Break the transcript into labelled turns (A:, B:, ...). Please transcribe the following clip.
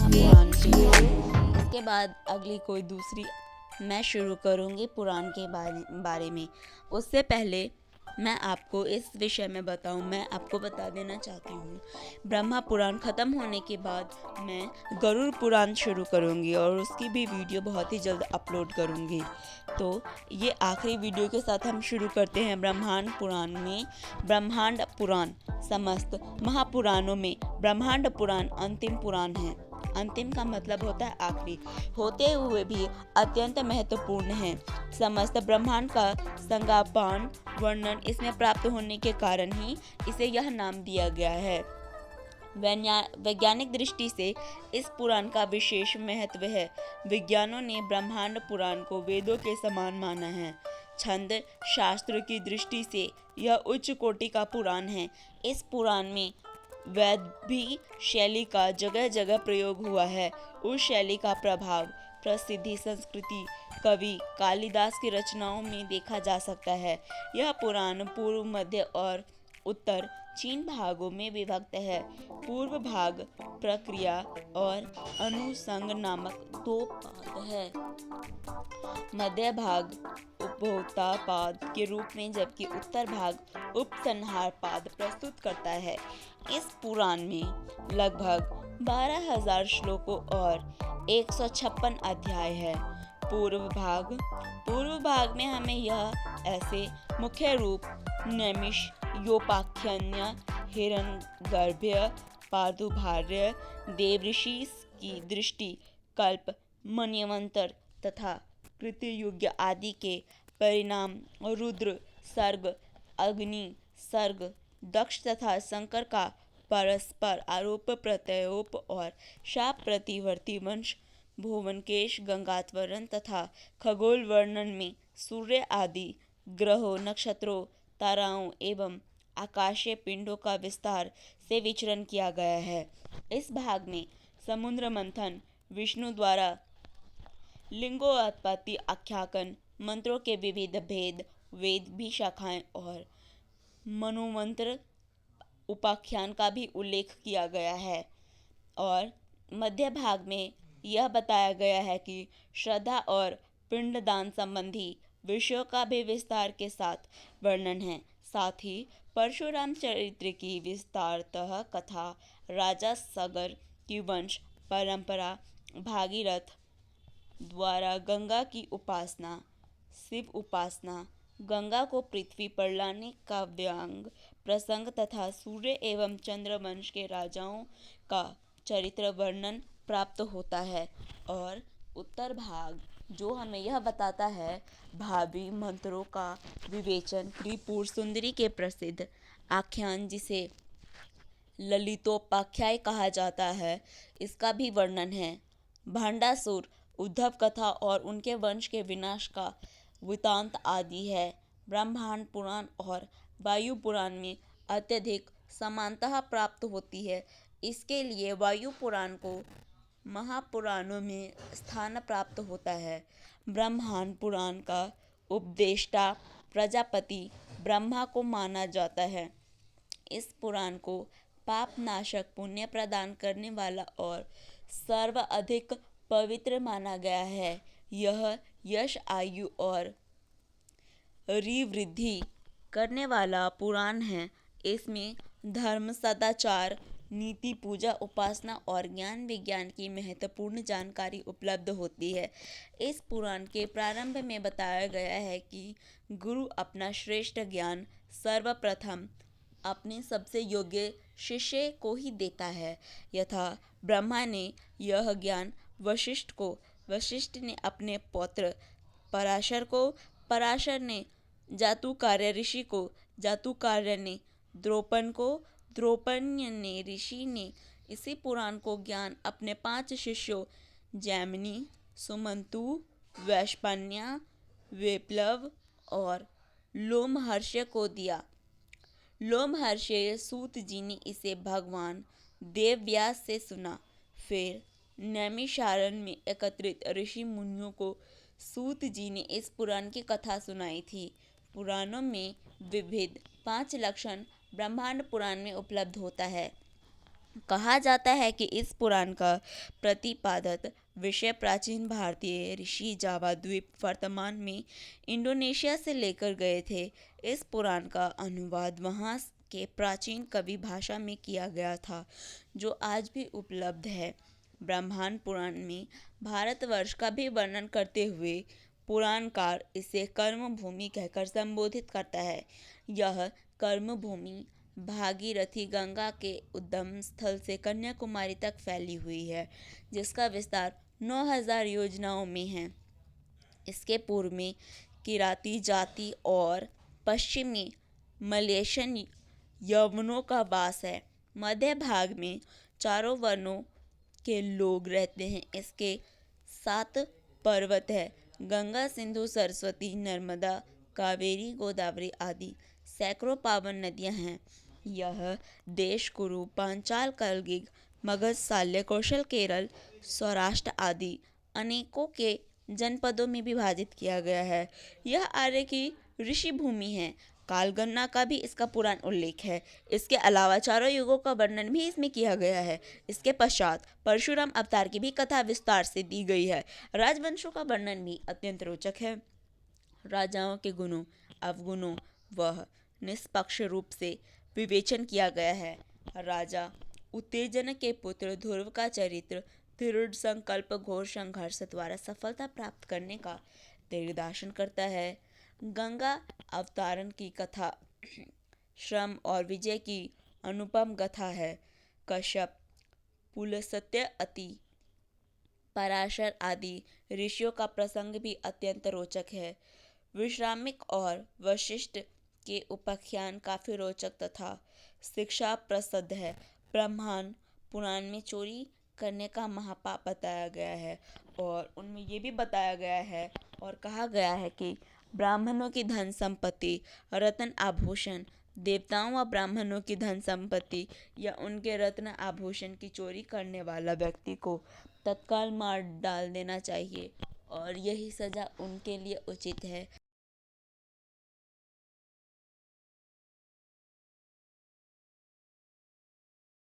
A: पुराण के लिए। इसके बाद अगली कोई दूसरी मैं शुरू करूँगी पुराण के बारे में। उससे पहले मैं आपको इस विषय में मैं आपको बता देना चाहती हूँ, ब्रह्मा पुराण ख़त्म होने के बाद मैं गरुड़ पुराण शुरू करूँगी और उसकी भी वीडियो बहुत ही जल्द अपलोड करूँगी। तो ये आखिरी वीडियो के साथ हम शुरू करते हैं ब्रह्मांड पुराण में। ब्रह्मांड पुराण समस्त महापुराणों में ब्रह्मांड पुराण अंतिम पुराण है। अंतिम का मतलब होता है आखिरी, होते हुए भी अत्यंत महत्वपूर्ण है। समस्त ब्रह्मांड का संज्ञापान वर्णन इसमें प्राप्त होने के कारण ही इसे यह नाम दिया गया है। वैज्ञानिक दृष्टि से इस पुराण का विशेष महत्व है। विज्ञानों ने ब्रह्मांड पुराण को वेदों के समान माना है। छंद शास्त्र की दृष्टि से यह उच्च कोटि का पुराण है। इस पुराण में वैदभी शैली का जगह जगह प्रयोग हुआ है। उस शैली का प्रभाव प्रसिद्धि संस्कृति कवि कालिदास की रचनाओं में देखा जा सकता है। यह पुराण पूर्व मध्य और उत्तर 3 भागों में विभक्त है। पूर्व भाग प्रक्रिया और अनुसंग नामक 2 पाद है। मध्य भाग उपभोक्ता पाद के रूप में, जबकि उत्तर भाग उपसंहार पाद प्रस्तुत करता है। इस पुराण में लगभग 12,000 श्लोकों और 156 अध्याय है। पूर्व भाग में हमें यह ऐसे मुख्य रूप नैमिष योपाख्यान हिरण्यगर्भ पादुभार्य देवऋषि की दृष्टि कल्प मन्वंतर तथा कृतयुग आदि के परिणाम रुद्र सर्ग अग्नि सर्ग दक्ष तथा शंकर का परस्पर आरोप प्रत्यारोप और शाप प्रतिवर्ती वंश भुवनकेश गंगात्वरण तथा खगोल वर्णन में सूर्य आदि ग्रहों नक्षत्रों ताराओं एवं आकाशीय पिंडों का विस्तार से विचरण किया गया है। इस भाग में समुद्र मंथन विष्णु द्वारा लिंगोत्पत्ति आख्यान मंत्रों के विविध भेद वेद भी शाखाएं और मनोमंत्र उपाख्यान का भी उल्लेख किया गया है। और मध्य भाग में यह बताया गया है कि श्रद्धा और पिंडदान संबंधी विषयों का भी विस्तार के साथ वर्णन है। साथ ही परशुराम चरित्र की विस्तारतः कथा, राजा सगर की वंश परंपरा, भागीरथ द्वारा गंगा की उपासना, शिव उपासना, गंगा को पृथ्वी पर लाने का व्यंग प्रसंग तथा सूर्य एवं चंद्र वंश के राजाओं का चरित्र वर्णन प्राप्त होता है। और उत्तर भाग जो हमें यह बताता है भावी मंत्रों का विवेचन, त्रिपुर सुंदरी के प्रसिद्ध आख्यान जिसे ललितोपाख्याय कहा जाता है, इसका भी वर्णन है। भांडासुर उद्धव कथा और उनके वंश के विनाश का वृत्तांत आदि है। ब्रह्मांड पुराण और वायु पुराण में अत्यधिक समानता प्राप्त होती है। इसके लिए वायु पुराण को महापुराणों में स्थान प्राप्त होता है। ब्रह्मांड पुराण का उपदेष्टा प्रजापति ब्रह्मा को माना जाता है। इस पुराण को पाप नाशक पुण्य प्रदान करने वाला और सर्वाधिक पवित्र माना गया है। यह यश आयु और रिवृद्धि करने वाला पुराण है। इसमें धर्म सदाचार नीति पूजा उपासना और ज्ञान विज्ञान की महत्वपूर्ण जानकारी उपलब्ध होती है। इस पुराण के प्रारंभ में बताया गया है कि गुरु अपना श्रेष्ठ ज्ञान सर्वप्रथम अपने सबसे योग्य शिष्य को ही देता है। यथा ब्रह्मा ने यह ज्ञान वशिष्ठ को, वशिष्ठ ने अपने पौत्र पराशर को, पराशर ने जातुकार्य ऋषि को, जातुकार्य ने द्रौपद को, द्रौपद ने ऋषि ने इसी पुराण को ज्ञान अपने 5 शिष्यों जैमिनी, सुमंतु, वैशंपायन, विप्लव और लोमहर्षय को दिया। लोमहर्षय सूत जी ने इसे भगवान देवव्यास से सुना। फिर नैमिषारण्य में एकत्रित ऋषि मुनियों को सूत जी ने इस पुराण की कथा सुनाई थी। पुराणों में विविध 5 लक्षण ब्रह्मांड पुराण में उपलब्ध होता है। कहा जाता है कि इस पुराण का प्रतिपादित विषय प्राचीन भारतीय ऋषि जावा द्वीप वर्तमान में इंडोनेशिया से लेकर गए थे। इस पुराण का अनुवाद वहाँ के प्राचीन कवि भाषा में किया गया था, जो आज भी उपलब्ध है। ब्रह्मांड पुराण में भारतवर्ष का भी वर्णन करते हुए पुराणकार इसे कर्म भूमि कहकर संबोधित करता है। यह कर्म भूमि भागीरथी गंगा के उद्गम स्थल से कन्याकुमारी तक फैली हुई है, जिसका विस्तार 9000 योजनाओं में है। इसके पूर्व में किराती जाति और पश्चिम में मलेशियन यवनों का वास है। मध्य भाग में चारों वर्णों के लोग रहते हैं। इसके 7 पर्वत है। गंगा, सिंधु, सरस्वती, नर्मदा, कावेरी, गोदावरी आदि सैकड़ों पावन नदियां हैं। यह देश कुरु, पांचाल, कलगिग, मगध, साल्य, कौशल, केरल, सौराष्ट्र आदि अनेकों के जनपदों में विभाजित किया गया है। यह आर्य की ऋषि भूमि है। कालगणना का भी इसका पुराण उल्लेख है। इसके अलावा चारों युगों का वर्णन भी इसमें किया गया है। इसके पश्चात परशुराम अवतार की भी कथा विस्तार से दी गई है। राजवंशों का वर्णन भी अत्यंत रोचक है। राजाओं के गुणों अवगुणों वह निष्पक्ष रूप से विवेचन किया गया है। राजा उत्तेजन के पुत्र ध्रुव का चरित्र दृढ़ संकल्प घोर संघर्ष द्वारा सफलता प्राप्त करने का दिग्दर्शन करता है। गंगा अवतारण की कथा श्रम और विजय की अनुपम गाथा है। कश्यप, पुलस्त्य, अति, पराशर आदि ऋषियों का प्रसंग भी अत्यंत रोचक है। विश्रामिक और वशिष्ठ के उपाख्यान काफी रोचक तथा शिक्षा प्रसिद्ध है। ब्रह्मांड पुराण में चोरी करने का महापाप बताया गया है और उनमें ये भी बताया गया है और कहा गया है कि ब्राह्मणों की धन संपत्ति, रत्न आभूषण, देवताओं व ब्राह्मणों की धन संपत्ति या उनके रत्न आभूषण की चोरी करने वाला व्यक्ति को तत्काल मार डाल देना चाहिए और यही सजा उनके लिए उचित है।